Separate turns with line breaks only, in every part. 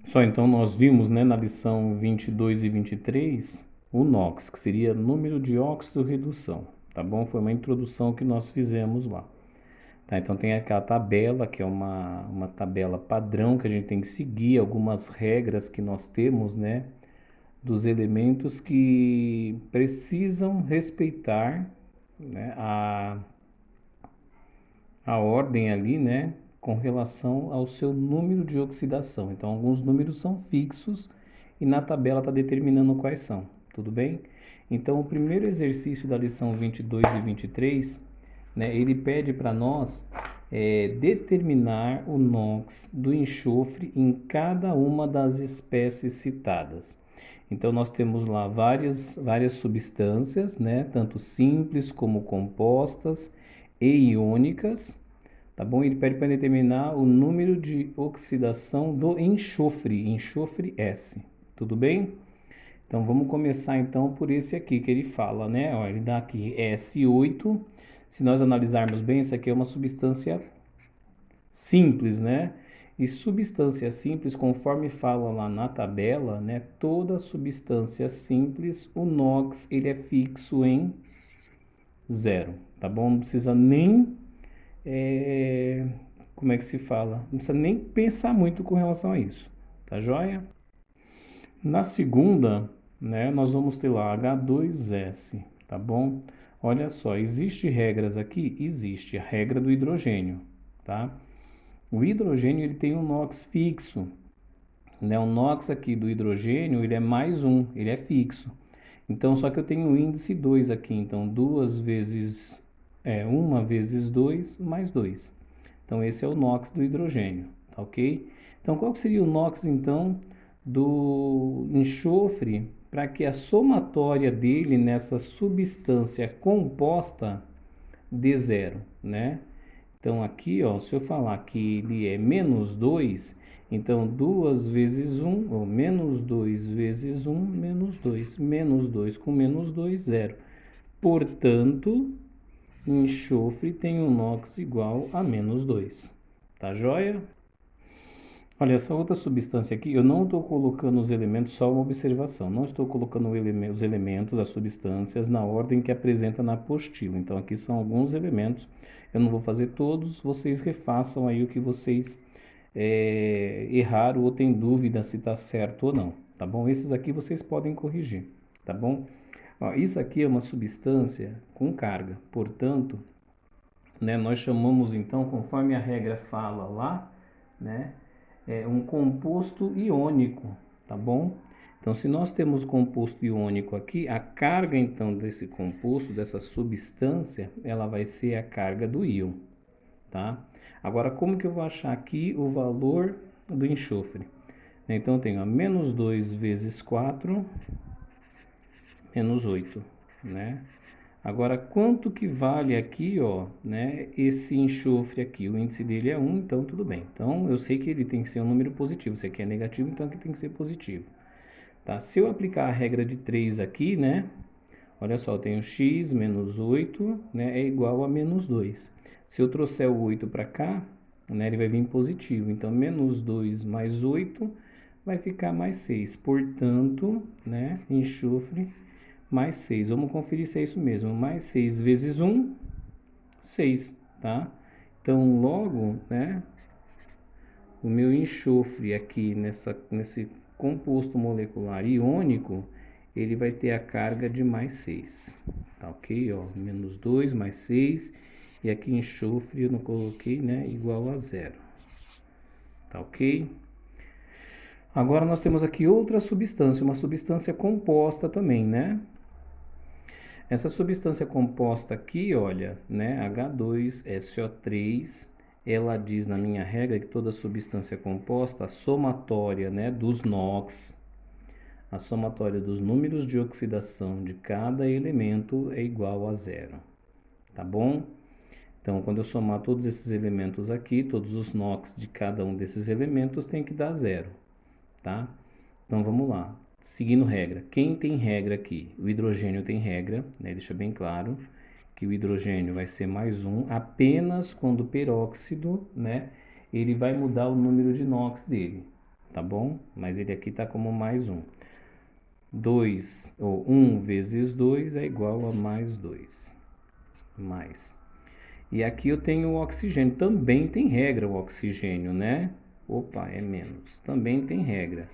Só então nós vimos, né, na lição 22 e 23, o NOx, que seria número de óxido-redução, tá bom? Foi uma introdução que nós fizemos lá. Tá, então tem aquela tabela, que é uma tabela padrão que a gente tem que seguir, algumas regras que nós temos, né, dos elementos que precisam respeitar, né, a ordem ali, né, com relação ao seu número de oxidação. Então, alguns números são fixos e na tabela está determinando quais são, tudo bem? Então, o primeiro exercício da lição 22 e 23, né, ele pede para nós determinar o NOx do enxofre em cada uma das espécies citadas. Então, nós temos lá várias substâncias, né, tanto simples como compostas e iônicas, tá bom? Ele pede para determinar o número de oxidação do enxofre, enxofre S, tudo bem? Então vamos começar então por esse aqui que ele fala, né? Ó, ele dá aqui S8. Se nós analisarmos bem, isso aqui é uma substância simples, né? E substância simples, conforme fala lá na tabela, né? Toda substância simples, o NOx ele é fixo em zero, tá bom? Não precisa nem como é que se fala? Não precisa nem pensar muito com relação a isso, tá joia? Na segunda, né, nós vamos ter lá H2S, tá bom? Olha só, existe regras aqui? Existe a regra do hidrogênio, tá? O hidrogênio ele tem um NOx fixo, né? O NOx aqui do hidrogênio ele é mais um, ele é fixo. Então, só que eu tenho o índice 2 aqui, então 1 vezes 2 mais 2. Então, esse é o NOx do hidrogênio, tá ok? Então, qual que seria o NOx, então, do enxofre para que a somatória dele nessa substância composta dê zero, né? Então, aqui, ó, se eu falar que ele é menos 2, então 2 vezes 1, ou menos 2 vezes 1, menos 2 com menos 2, zero. Portanto, enxofre tem um NOx igual a menos 2. Tá joia? Olha, essa outra substância aqui, eu não estou colocando os elementos, só uma observação. Não estou colocando os elementos, as substâncias, na ordem que apresenta na apostila. Então, aqui são alguns elementos. Eu não vou fazer todos, vocês refaçam aí o que vocês erraram ou têm dúvida se está certo ou não, tá bom? Esses aqui vocês podem corrigir, tá bom? Ó, isso aqui é uma substância com carga, portanto, né, nós chamamos então, conforme a regra fala lá, né, um composto iônico, tá bom? Então, se nós temos composto iônico aqui, a carga então desse composto, dessa substância, ela vai ser a carga do íon, tá? Agora, como que eu vou achar aqui o valor do enxofre? Então, eu tenho a menos 2 vezes 4, menos 8, né? Agora, quanto que vale aqui, ó, né, esse enxofre aqui? O índice dele é 1, então tudo bem. Então, eu sei que ele tem que ser um número positivo. Isso aqui é negativo, então aqui tem que ser positivo. Tá? Se eu aplicar a regra de 3 aqui, né, olha só, eu tenho x menos 8, né, é igual a menos 2. Se eu trouxer o 8 para cá, né, ele vai vir positivo. Então, menos 2 mais 8 vai ficar mais 6. Portanto, né, enxofre mais 6. Vamos conferir se é isso mesmo. Mais 6 vezes 1, 6, tá? Então, logo, né, o meu enxofre aqui nesse composto molecular iônico, ele vai ter a carga de mais 6, tá ok? Ó, menos 2 mais 6, e aqui enxofre eu não coloquei, né, igual a zero, tá ok? Agora nós temos aqui outra substância, uma substância composta também, né? Essa substância composta aqui, olha, né, H2SO3, ela diz na minha regra que toda substância composta, a somatória, né, dos NOx, a somatória dos números de oxidação de cada elemento é igual a zero, tá bom? Então, quando eu somar todos esses elementos aqui, todos os NOx de cada um desses elementos tem que dar zero, tá? Então, vamos lá. Seguindo regra. Quem tem regra aqui? O hidrogênio tem regra, né? Deixa bem claro que o hidrogênio vai ser mais um apenas quando o peróxido, né? Ele vai mudar o número de NOx dele, tá bom? Mas ele aqui tá como mais 1. 2, ou 1 vezes 2 é igual a mais 2. Mais. E aqui eu tenho o oxigênio. Também tem regra o oxigênio, né? Opa, é menos. Também tem regra.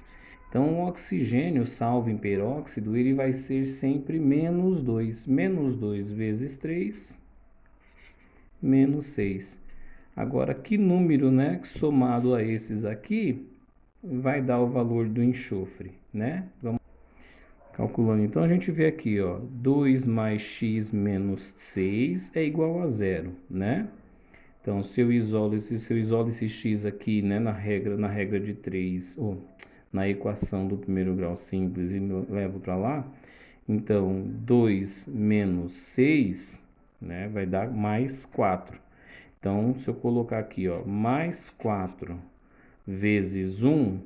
Então, o oxigênio, salvo em peróxido, ele vai ser sempre menos 2. Menos 2 vezes 3, menos 6. Agora, que número, né, somado a esses aqui, vai dar o valor do enxofre, né? Vamos calculando. Então, a gente vê aqui, ó, 2 mais x menos 6 é igual a 0, né? Então, se eu isolo esse x aqui, né, na regra de 3, ou na equação do primeiro grau simples e levo para lá, então 2 menos 6, né, vai dar mais 4. Então, se eu colocar aqui, ó, mais 4 vezes 1,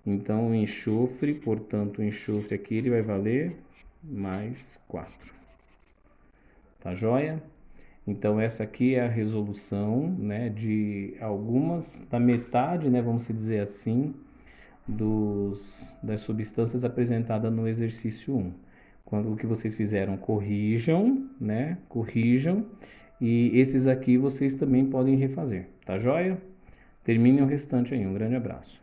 então o enxofre, portanto, o enxofre aqui ele vai valer mais 4. Tá joia? Então, essa aqui é a resolução, né, de algumas, da metade, né, vamos dizer assim, das substâncias apresentadas no exercício 1. Quando o que vocês fizeram, corrijam, né, corrijam, e esses aqui vocês também podem refazer, tá joia? Termine o restante aí, um grande abraço.